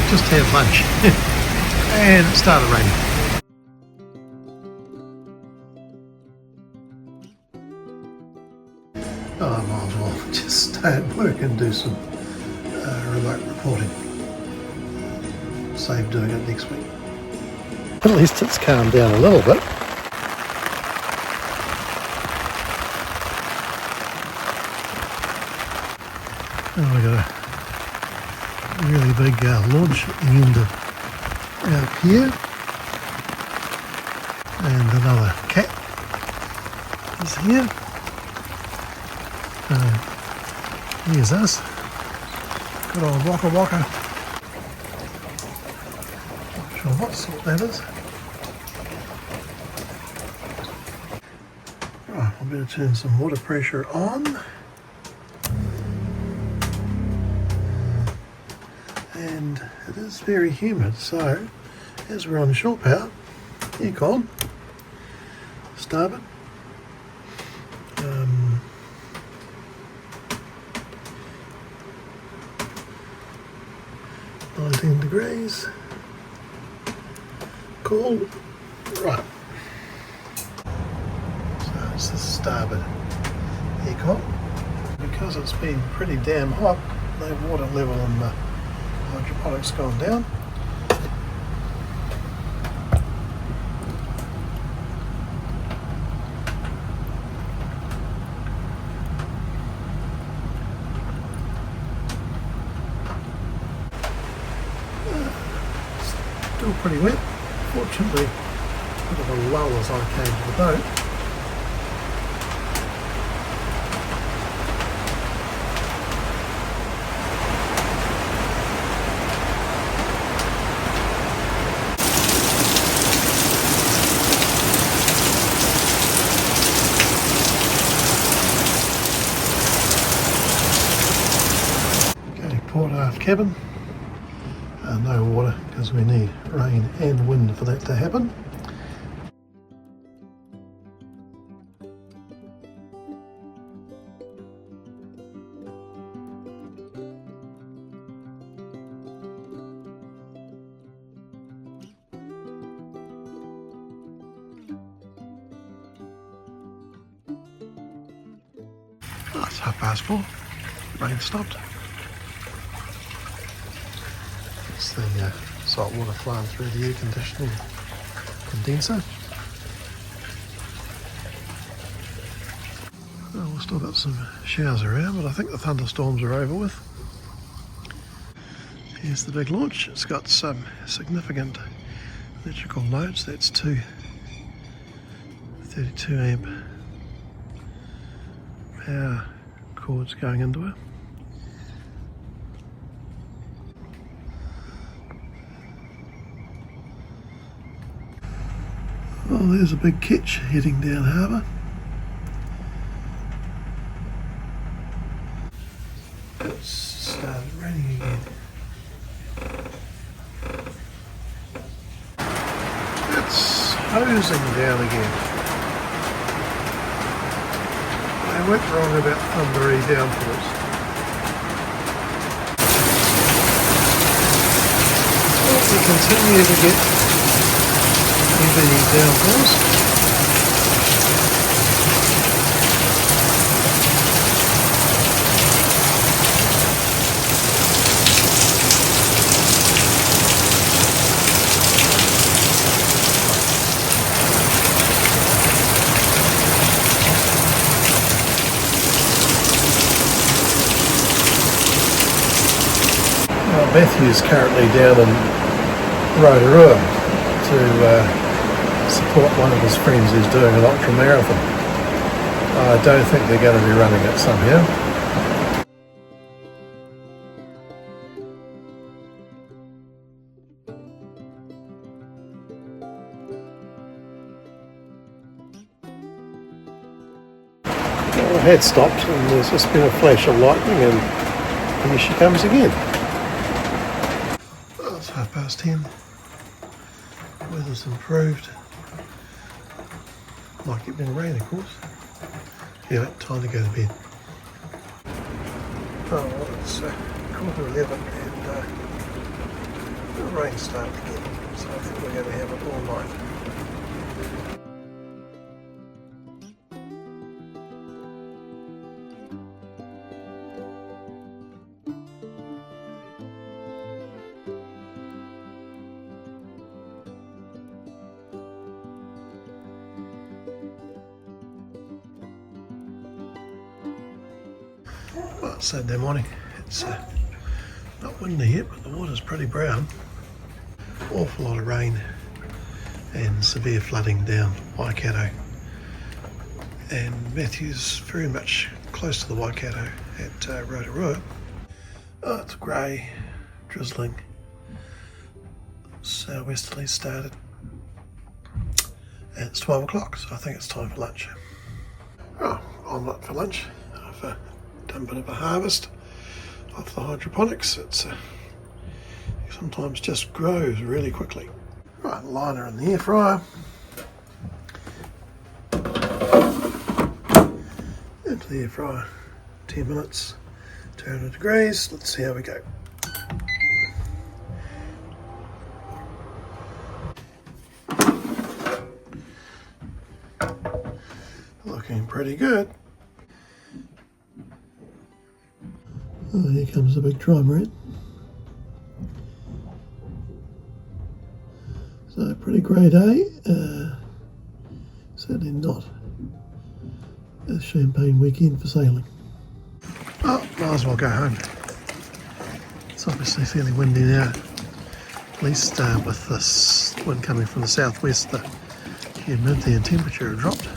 Just had lunch and it started raining. Oh, I might as well just stay at work and do some remote reporting. Save doing it next week. At least it's calmed down a little bit. Oh, I got a really big launch at the end of our pier, and another cat is here. Here's us, good old WAKAWAKA. Not sure what sort that is. Right, I better turn some water pressure on. And it is very humid, so as we're on shore power, aircon, starboard, 19 degrees, cool, right, so it's the starboard aircon. Because it's been pretty damn hot, the water level in the hydroponic's gone down. Still pretty wet. Fortunately, a bit of a lull as I came to the boat. Port aft cabin, no water because we need rain and wind for that to happen. Oh, it's 4:30, rain stopped. It's the salt water flowing through the air conditioning condenser. Oh, we've still got some showers around, but I think the thunderstorms are over with. Here's the big launch. It's got some significant electrical loads. That's two 32 amp power cords going into it. Oh, there's a big ketch heading down harbour. It's started raining again. It's hosing down again. I went wrong about thundery downpours. Well, we continue to get heavy downpours. Matthew's currently down in Rotorua to support one of his friends who's doing an ultra marathon. I don't think they're going to be running it somehow. Well, I had stopped and there's just been a flash of lightning and here she comes again. Oh, it's 10:30. Weather's improved. Might get a bit of rain, of course. Yeah, time to go to bed. Oh, well, it's 11:15 and the rain's starting again, so I think we're going to have it all night. Well, it's Saturday morning. It's not windy yet, but the water's pretty brown. Awful lot of rain and severe flooding down Waikato. And Matthew's very much close to the Waikato at Rotorua. Oh, it's grey, drizzling. Southwesterly started. And it's 12 o'clock, so I think it's time for lunch. Oh, omelette for lunch. I've done a bit of a harvest of the hydroponics. It's sometimes just grows really quickly. Right, liner in the air fryer. Into the air fryer, 10 minutes, 200 degrees. Let's see how we go. Looking pretty good. Oh, here comes the big trimaran. So pretty grey day. Certainly not a champagne weekend for sailing. Oh, might as well go home. It's obviously fairly windy now. At least with this wind coming from the southwest, the humidity and temperature have dropped.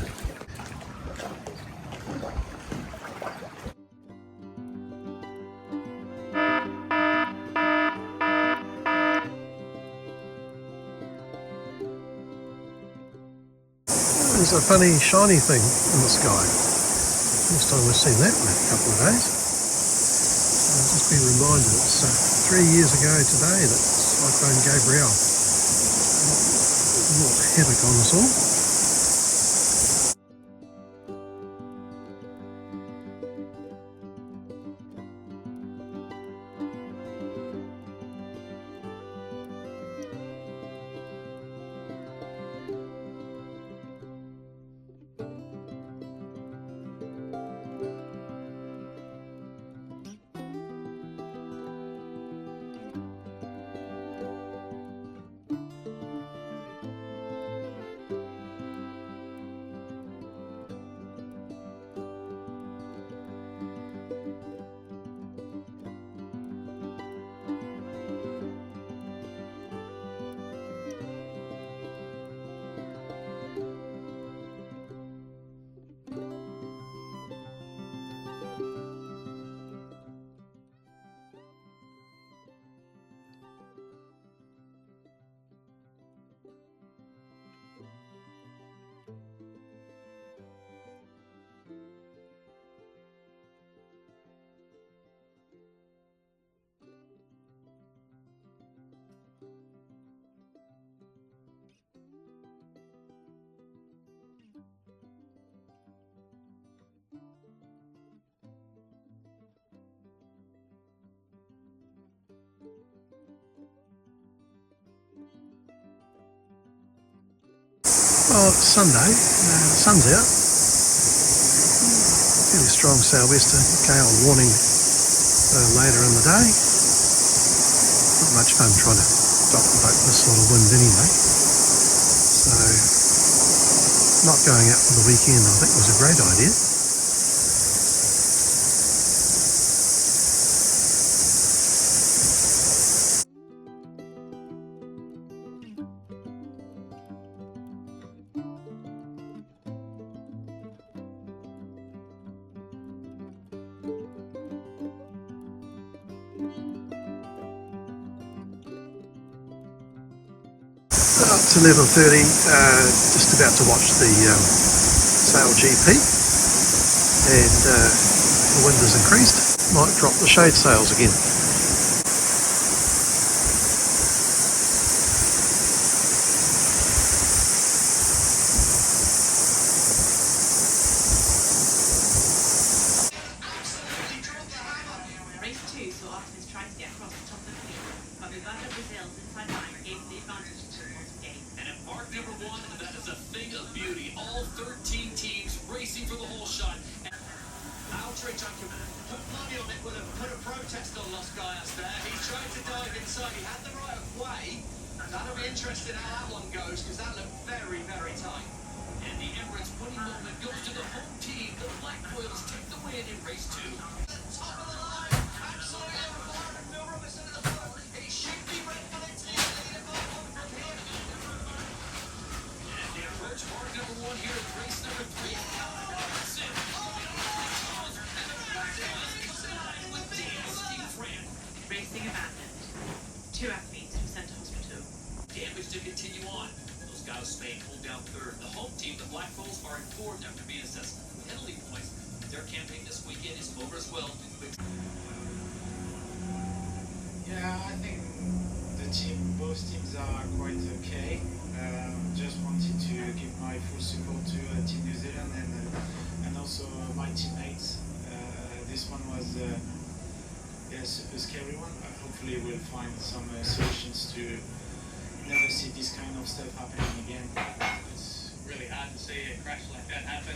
There's a funny shiny thing in the sky. First time we've seen that in a couple of days. So I'll just be reminded it's 3 years ago today that Cyclone Gabrielle wrought havoc on us all. Well, it's Sunday, sun's out. Fairly strong sou'wester, gale warning later in the day. Not much fun trying to dock the boat with this sort of wind anyway. So, not going out for the weekend I think was a great idea. It's 11:30, just about to watch the Saul GP, and the wind has increased. Might drop the shade sails again. Interested how that one goes, because that looked very, very tight. And the Emirates winning moment goes to the home team. The Black Whales take the win in race 2. Top of the line, absolutely on fire, and Phil Robertson at the front. He should be ready for the team leader from here. And the approach mark number 1 here in race number 3. Robertson. And the Black Whales collide with Steve Fran. Racing abandoned. 2 athletes were sent to hospital. Damage to continue on. Those guys Spain pulled down 3rd. The home team, the Black Bulls, are in 4th after being assessed penalty points. Their campaign this weekend is over as well. Yeah, I think both teams are quite okay. Just wanted to give my full support to Team New Zealand and also my teammates. This one was a super scary one. Hopefully we'll find some solutions to never see this kind of stuff happening again. It's really hard to see a crash like that happen.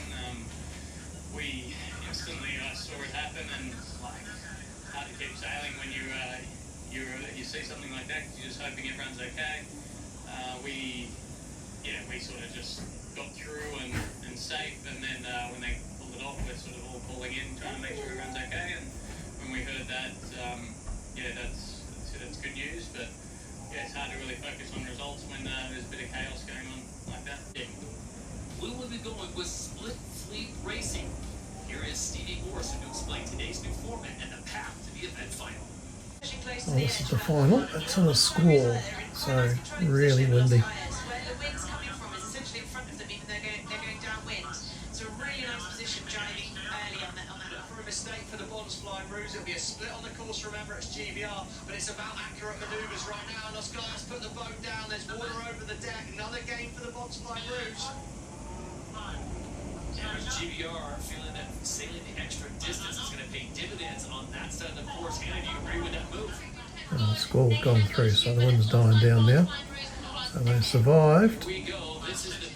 We instantly saw it happen, and it's like hard to keep sailing when you see something like that, because you're just hoping everyone's okay. We sort of just got through and safe, and then when they pulled it off, we're sort of all pulling in, trying to make sure everyone's okay. And when we heard that, that's good news, but yeah, it's hard to really focus on results when there's a bit of chaos going on like that. We will be going with split fleet racing. Here is Stevie Morrison to explain today's new format and the path to the event final. Well, this is the final. It's in a squall, so really windy. Where the wind's coming from is essentially in front of them, even though they're going downwind. So a really nice position driving early on that. For a mistake for the Bonds Flying Roos, it'll be a split on the course. Remember, it's GBR, but it's about accurate manoeuvres right now. And those guys put the boat down. There's water over the deck. Another game for the Bonds Flying Roos. And GBR feeling that sailing the extra distance is going to pay dividends on that side of the course. Hannah, do you agree with that move? And the squall's gone through, so the wind's dying down now. So they survived. Here we go. This is the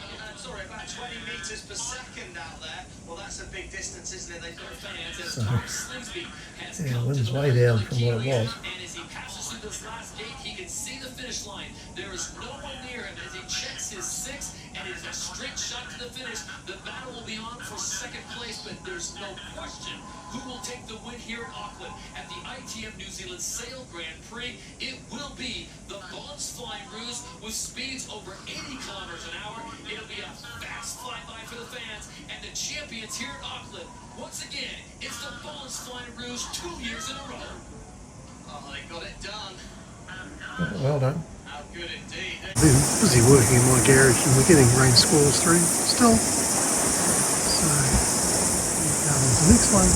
about 20 meters per second out there. Well, that's a big distance, isn't it? They've got fans as Tom Slingsby has Yeah, the wind's way down from what it was. And as he passes through this last gate, he can see the finish line. There is no one near him as he checks his 6, and it is a straight shot to the finish. The battle will be on for 2nd place, but there's no question who will take the win here in Auckland at the ITM New Zealand Sail Grand Prix. It will be the Bonds Flying Roos with speeds over 80 kilometers an hour. It'll be a fast flyby for the fans, and the champions here in Auckland. Once again, it's the Bonds Flying Roos 2 years in a row. Oh, they got it done. Well done. How good indeed. Been busy working in my garage, and we're getting rain squalls through still. So, we'll go on to the next one.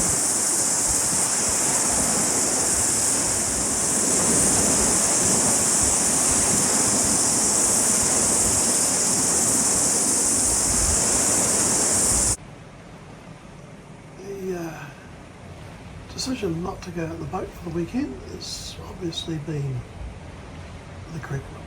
Decision not to go out the boat for the weekend has obviously been the correct one.